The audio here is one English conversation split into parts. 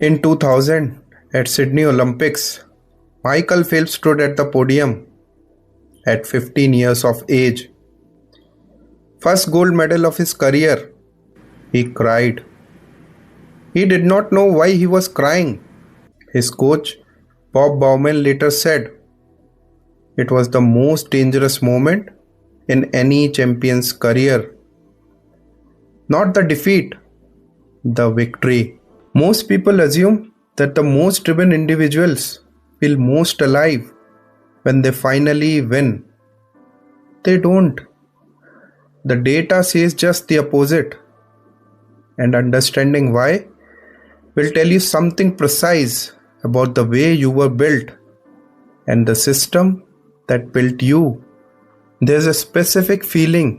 In 2000, at Sydney Olympics, Michael Phelps stood at the podium at 15 years of age. First gold medal of his career. He cried. He did not know why he was crying. His coach, Bob Bowman, later said, "It was the most dangerous moment in any champion's career. Not the defeat, the victory." Most people assume that the most driven individuals feel most alive when they finally win. They don't. The data says just the opposite. And understanding why will tell you something precise about the way you were built and the system that built you. There's a specific feeling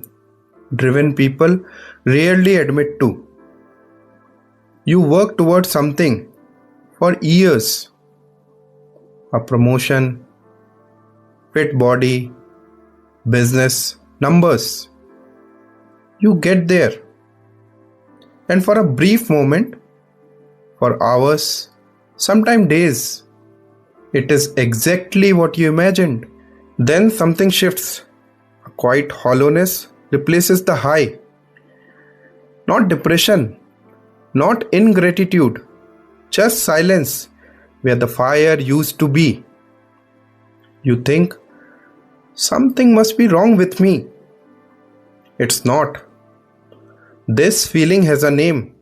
driven people rarely admit to. You work towards something for years. A promotion, fit body, business, numbers. You get there. And for a brief moment, for hours, sometimes days, it is exactly what you imagined. Then something shifts. A quiet hollowness replaces the high. Not depression, not ingratitude, just silence where the fire used to be. You think, something must be wrong with me. It's not. This feeling has a name.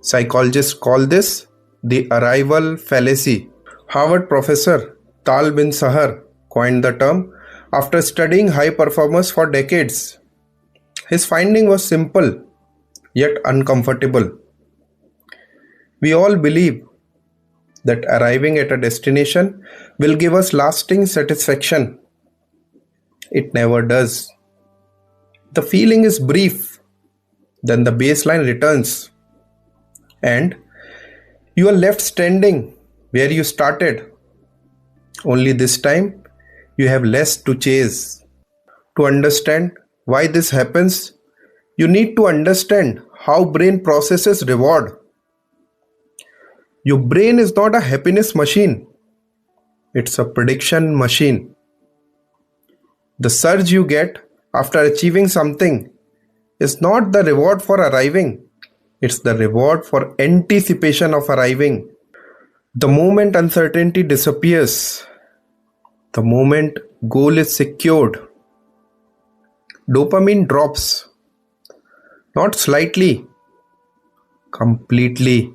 Psychologists call this the Arrival Fallacy. Harvard professor Tal Ben-Sahar coined the term after studying high performers for decades. His finding was simple yet uncomfortable. We all believe that arriving at a destination will give us lasting satisfaction. It never does. The feeling is brief, then the baseline returns, and you are left standing where you started. Only this time, you have less to chase. To understand why this happens, you need to understand how brain processes reward. Your brain is not a happiness machine. It's a prediction machine. The surge you get after achieving something is not the reward for arriving. It's the reward for anticipation of arriving. The moment uncertainty disappears, the moment goal is secured, dopamine drops. Not slightly, completely.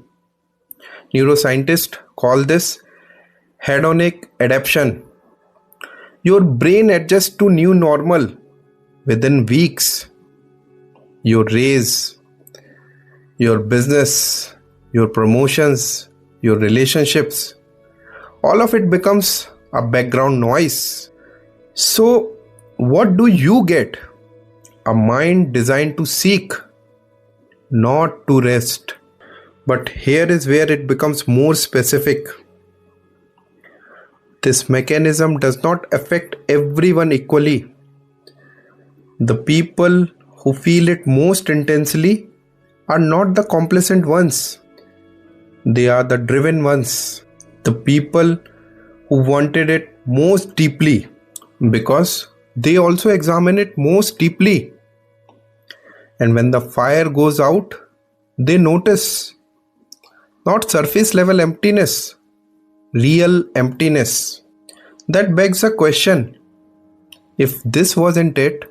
Neuroscientists call this hedonic adaptation. Your brain adjusts to new normal within weeks. Your raise, your business, your promotions, your relationships, all of it becomes a background noise. So, what do you get? A mind designed to seek, not to rest. But here is where it becomes more specific. This mechanism does not affect everyone equally. The people who feel it most intensely are not the complacent ones. They are the driven ones. The people who wanted it most deeply because they also examine it most deeply. And when the fire goes out, they notice not surface level emptiness, real emptiness. That begs a question. If this wasn't it,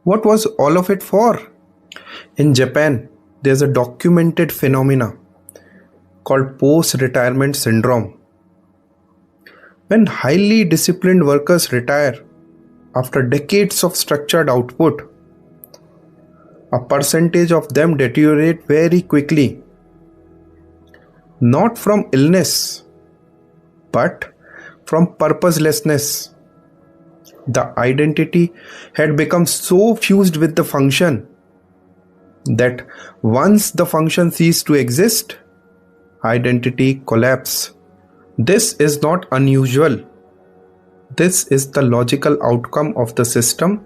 what was all of it for? In Japan, there's a documented phenomena called post-retirement syndrome. When highly disciplined workers retire after decades of structured output, a percentage of them deteriorate very quickly. Not from illness, but from purposelessness. The identity had become so fused with the function that once the function ceased to exist, identity collapsed. This is not unusual. This is the logical outcome of the system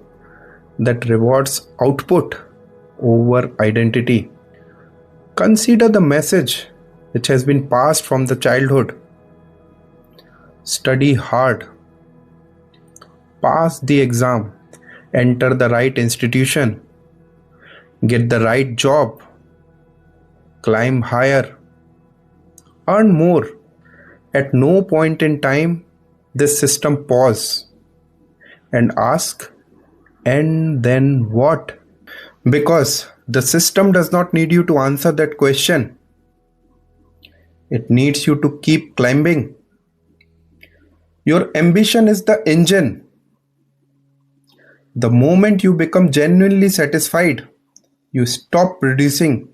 that rewards output over identity. Consider the message which has been passed from the childhood. Study hard. Pass the exam. Enter the right institution. Get the right job. Climb higher. Earn more. At no point in time this system pause and ask, and then what? Because the system does not need you to answer that question. It needs you to keep climbing. Your ambition is the engine. The moment you become genuinely satisfied, you stop producing,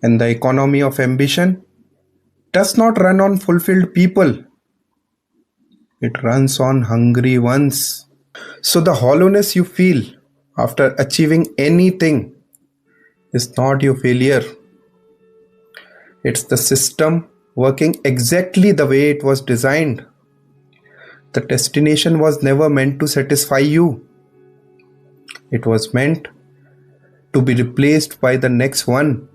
and the economy of ambition does not run on fulfilled people. It runs on hungry ones. So the hollowness you feel after achieving anything is not your failure. It's the system working exactly the way it was designed. The destination was never meant to satisfy you. It was meant to be replaced by the next one.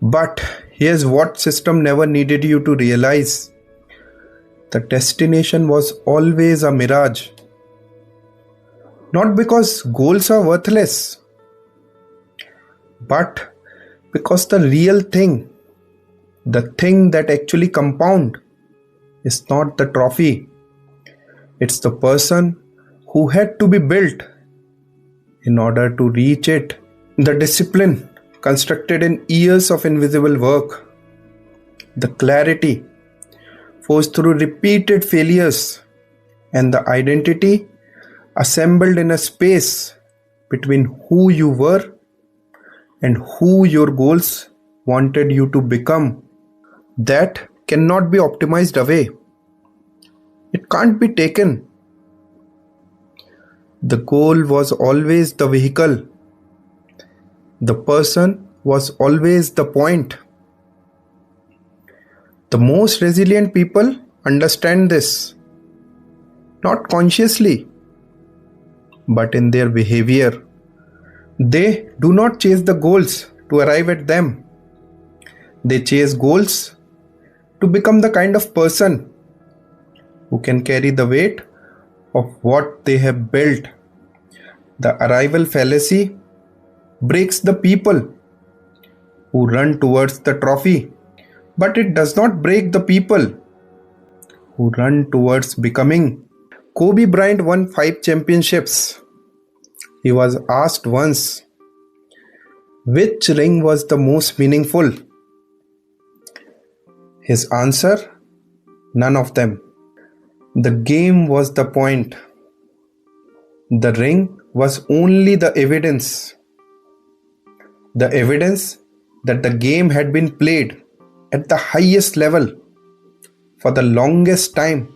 But here's what system never needed you to realize. The destination was always a mirage. Not because goals are worthless, but because the real thing, the thing that actually compound, is not the trophy. It's the person who had to be built in order to reach it. The discipline constructed in years of invisible work. The clarity forged through repeated failures, and the identity assembled in a space between who you were and who your goals wanted you to become. That cannot be optimized away. It can't be taken. The goal was always the vehicle. The person was always the point. The most resilient people understand this, not consciously, but in their behavior. They do not chase the goals to arrive at them. They chase goals to become the kind of person who can carry the weight of what they have built. The arrival fallacy breaks the people who run towards the trophy, but it does not break the people who run towards becoming. Kobe Bryant won 5 championships. He was asked once, which ring was the most meaningful? His answer, none of them. The game was the point. The ring was only the evidence. The evidence that the game had been played at the highest level for the longest time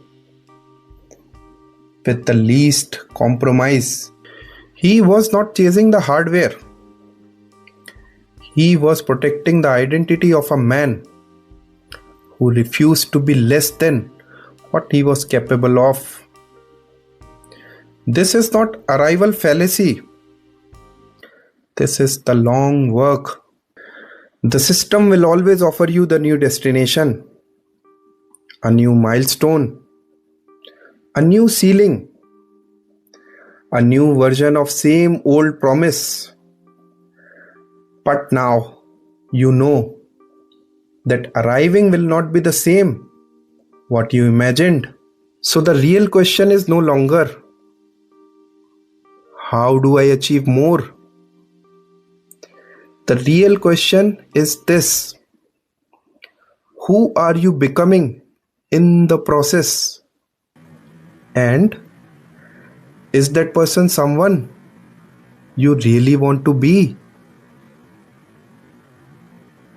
with the least compromise. He was not chasing the hardware. He was protecting the identity of a man who refused to be less than what he was capable of. This is not arrival fallacy. This is the long work. The system will always offer you the new destination, a new milestone, a new ceiling, a new version of same old promise. But now you know that arriving will not be the same what you imagined. So the real question is no longer, how do I achieve more? The real question is this: who are you becoming in the process? And is that person someone you really want to be?